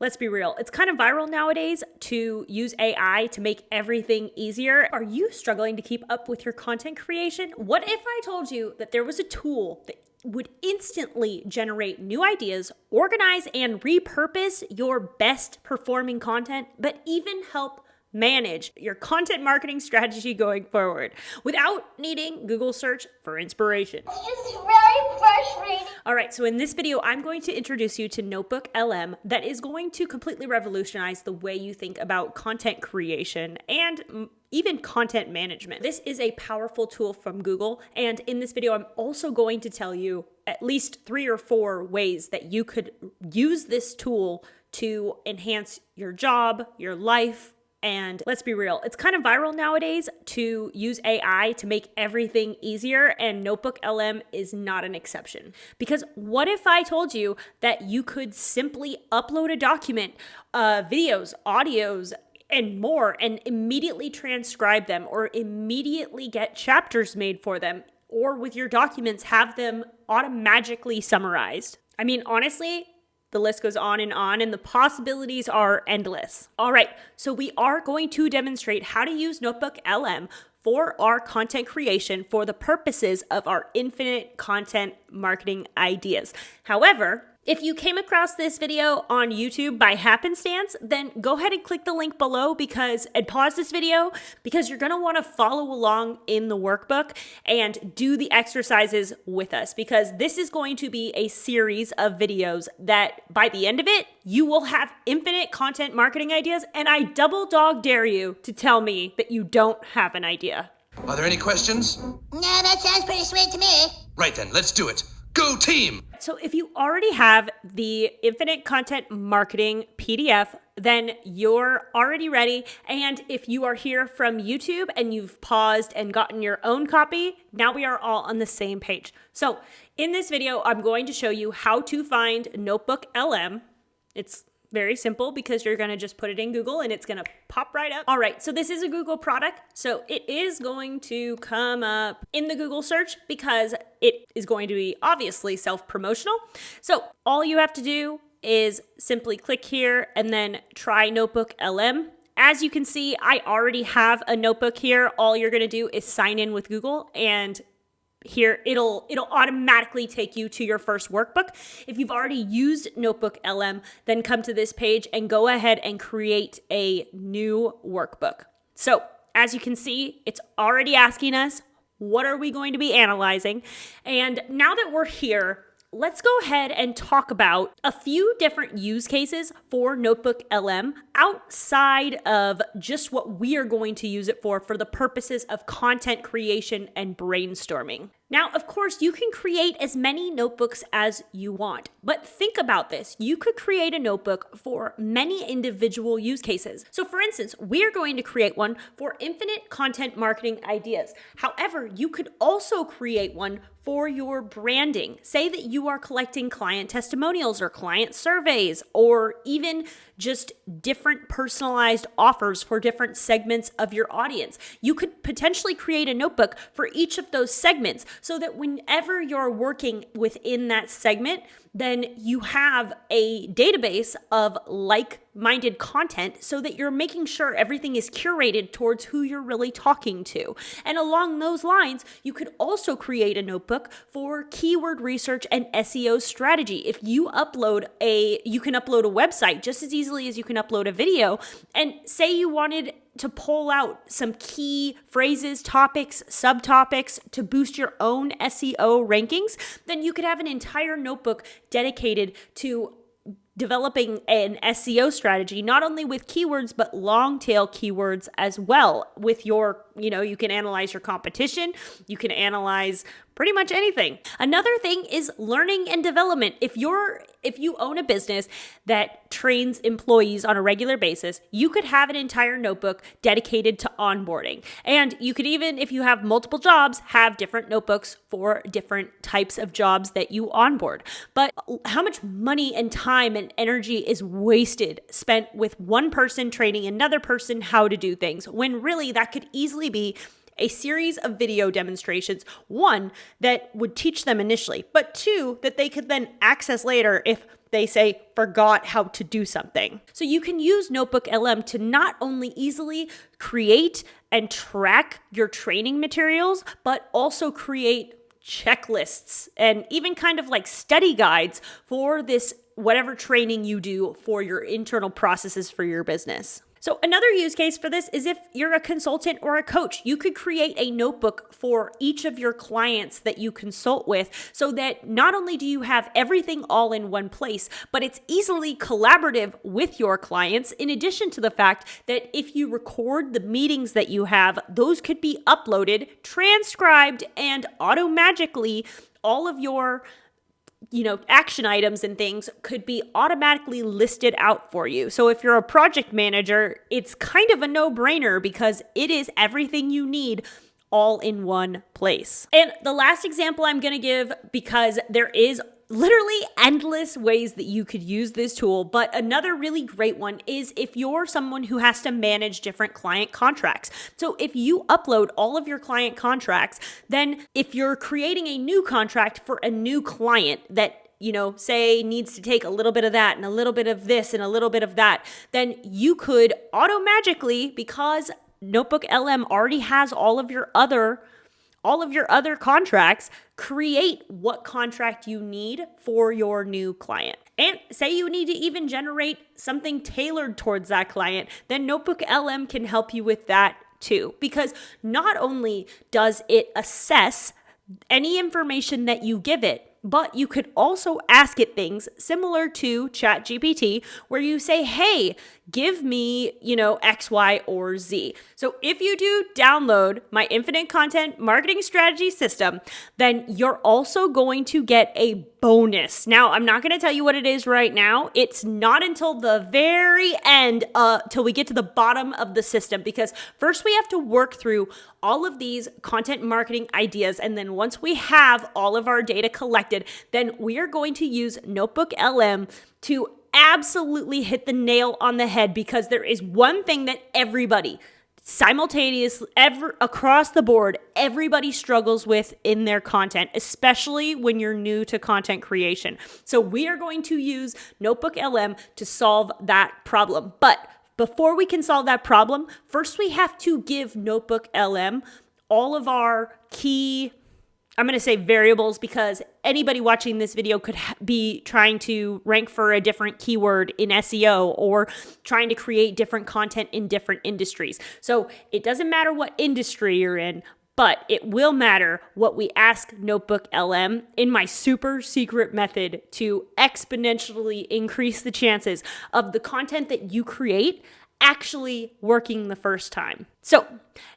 Let's be real. It's kind of viral nowadays to use AI to make everything easier. Are you struggling to keep up with your content creation? What if I told you that there was a tool that would instantly generate new ideas, organize and repurpose your best performing content, but even help manage your content marketing strategy going forward without needing Google search for inspiration? It's very frustrating. All right, so in this video, I'm going to introduce you to Notebook LM that is going to completely revolutionize the way you think about content creation and even content management. This is a powerful tool from Google, and in this video, I'm also going to tell you at least 3 or 4 ways that you could use this tool to enhance your job, your life. And let's be real, it's kind of viral nowadays to use AI to make everything easier, and Notebook LM is not an exception. Because what if I told you that you could simply upload a document, videos, audios, and more, and immediately transcribe them, or immediately get chapters made for them, or with your documents have them automatically summarized? I mean, honestly, the list goes on, and the possibilities are endless. All right, so we are going to demonstrate how to use Notebook LM for our content creation for the purposes of our infinite content marketing ideas. However, if you came across this video on YouTube by happenstance, then go ahead and click the link below and pause this video, because you're going to want to follow along in the workbook and do the exercises with us, because this is going to be a series of videos that by the end of it, you will have infinite content marketing ideas, and I double dog dare you to tell me that you don't have an idea. Are there any questions? No, that sounds pretty sweet to me. Right then, let's do it. Go team! So if you already have the Infinite Content Marketing PDF, then you're already ready. And if you are here from YouTube and you've paused and gotten your own copy, now we are all on the same page. So in this video, I'm going to show you how to find Notebook LM. It's very simple, because you're going to just put it in Google and it's going to pop right up. All right, so this is a Google product, so it is going to come up in the Google search because it is going to be obviously self-promotional. So all you have to do is simply click here and then try Notebook LM. As you can see, I already have a notebook here. All you're going to do is sign in with Google, and here it'll automatically take you to your first workbook. If you've already used Notebook LM, then come to this page and go ahead and create a new workbook. So as you can see, it's already asking us, what are we going to be analyzing? And now that we're here, let's go ahead and talk about a few different use cases for Notebook LM outside of just what we are going to use it for the purposes of content creation and brainstorming. Now, of course, you can create as many notebooks as you want, but think about this. You could create a notebook for many individual use cases. So for instance, we're going to create one for infinite content marketing ideas. However, you could also create one for your branding. Say that you are collecting client testimonials or client surveys, or even just different personalized offers for different segments of your audience. You could potentially create a notebook for each of those segments, so that whenever you're working within that segment, then you have a database of like-minded content, so that you're making sure everything is curated towards who you're really talking to. And along those lines, you could also create a notebook for keyword research and SEO strategy. If you can upload a website just as easily as you can upload a video, and say you wanted to pull out some key phrases, topics, subtopics to boost your own SEO rankings, then you could have an entire notebook dedicated to developing an SEO strategy, not only with keywords, but long tail keywords as well. With your, you can analyze your competition, you can analyze pretty much anything. Another thing is learning and development. If you own a business that trains employees on a regular basis, you could have an entire notebook dedicated to onboarding. And you could even, if you have multiple jobs, have different notebooks for different types of jobs that you onboard. But how much money and time and energy is wasted spent with one person training another person how to do things, when really that could easily be a series of video demonstrations, one, that would teach them initially, but two, that they could then access later if they say forgot how to do something. So you can use Notebook LM to not only easily create and track your training materials, but also create checklists and even kind of like study guides for this whatever training you do for your internal processes for your business. So another use case for this is if you're a consultant or a coach, you could create a notebook for each of your clients that you consult with so that not only do you have everything all in one place, but it's easily collaborative with your clients, in addition to the fact that if you record the meetings that you have, those could be uploaded, transcribed, and automagically all of your action items and things could be automatically listed out for you. So if you're a project manager, it's kind of a no-brainer because it is everything you need all in one place. And the last example I'm going to give, because there is literally endless ways that you could use this tool, but another really great one is if you're someone who has to manage different client contracts. So if you upload all of your client contracts, then if you're creating a new contract for a new client that say needs to take a little bit of that and a little bit of this and a little bit of that, then you could automagically, because Notebook LM already has all of your other contracts, create what contract you need for your new client. And say you need to even generate something tailored towards that client, then Notebook LM can help you with that too. Because not only does it assess any information that you give it, but you could also ask it things similar to ChatGPT, where you say, hey, give me, X, Y, or Z. So if you do download my Infinite Content Marketing Strategy System, then you're also going to get a bonus. Now, I'm not going to tell you what it is right now. It's not until the very end, till we get to the bottom of the system, because first we have to work through all of these content marketing ideas. And then once we have all of our data collected, then we are going to use Notebook LM to absolutely hit the nail on the head, because there is one thing that everybody simultaneously, across the board, everybody struggles with in their content, especially when you're new to content creation. So we are going to use Notebook LM to solve that problem. But before we can solve that problem, first we have to give Notebook LM all of our key, I'm going to say variables, because anybody watching this video could be trying to rank for a different keyword in SEO or trying to create different content in different industries. So it doesn't matter what industry you're in, but it will matter what we ask Notebook LM in my super secret method to exponentially increase the chances of the content that you create actually working the first time. So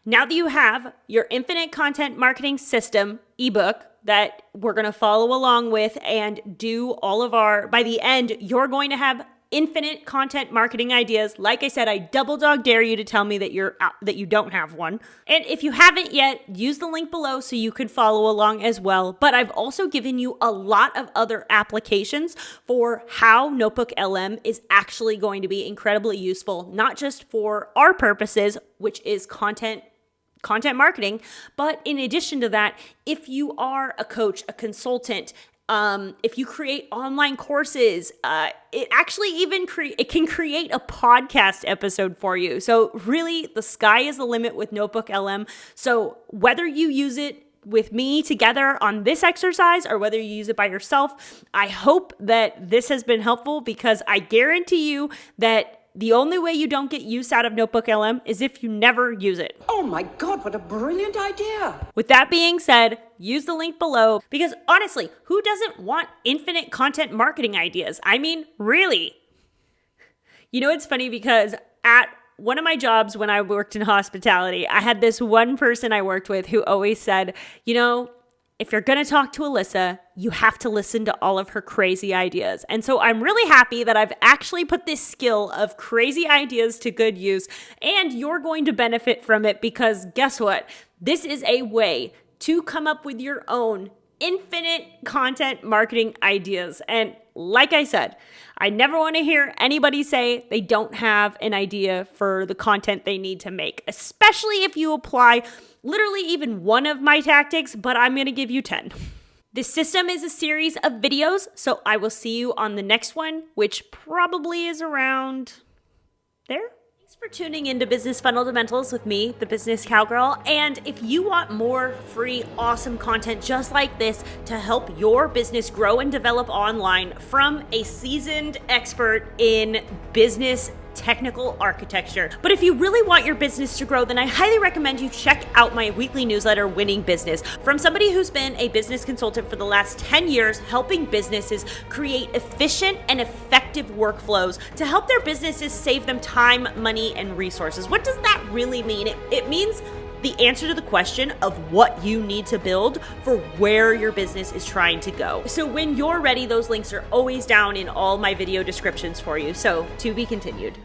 now that you have your Infinite Content Marketing System ebook that we're going to follow along with and do all of by the end, you're going to have infinite content marketing ideas. Like I said, I double dog dare you to tell me that you don't have one. And if you haven't yet, use the link below so you can follow along as well. But I've also given you a lot of other applications for how Notebook LM is actually going to be incredibly useful, not just for our purposes, which is content marketing, but in addition to that, if you are a coach, a consultant, if you create online courses, it actually even it can create a podcast episode for you. So really, the sky is the limit with Notebook LM. So whether you use it with me together on this exercise or whether you use it by yourself, I hope that this has been helpful, because I guarantee you that the only way you don't get use out of Notebook LM is if you never use it. Oh my God, what a brilliant idea. With that being said, use the link below, because honestly, who doesn't want infinite content marketing ideas? I mean, really. It's funny because at one of my jobs when I worked in hospitality, I had this one person I worked with who always said, if you're going to talk to Alyssa, you have to listen to all of her crazy ideas. And so I'm really happy that I've actually put this skill of crazy ideas to good use, and you're going to benefit from it, because guess what? This is a way to come up with your own infinite content marketing ideas. And like I said, I never want to hear anybody say they don't have an idea for the content they need to make, especially if you apply literally even one of my tactics, but I'm going to give you 10. This system is a series of videos, so I will see you on the next one, which probably is around there. Thanks for tuning into Business Fundamentals with me, the Business Cowgirl. And if you want more free, awesome content just like this to help your business grow and develop online from a seasoned expert in business technical architecture. But if you really want your business to grow, then I highly recommend you check out my weekly newsletter, Winning Business, from somebody who's been a business consultant for the last 10 years, helping businesses create efficient and effective workflows to help their businesses save them time, money, and resources. What does that really mean? It means the answer to the question of what you need to build for where your business is trying to go. So when you're ready, those links are always down in all my video descriptions for you. So to be continued.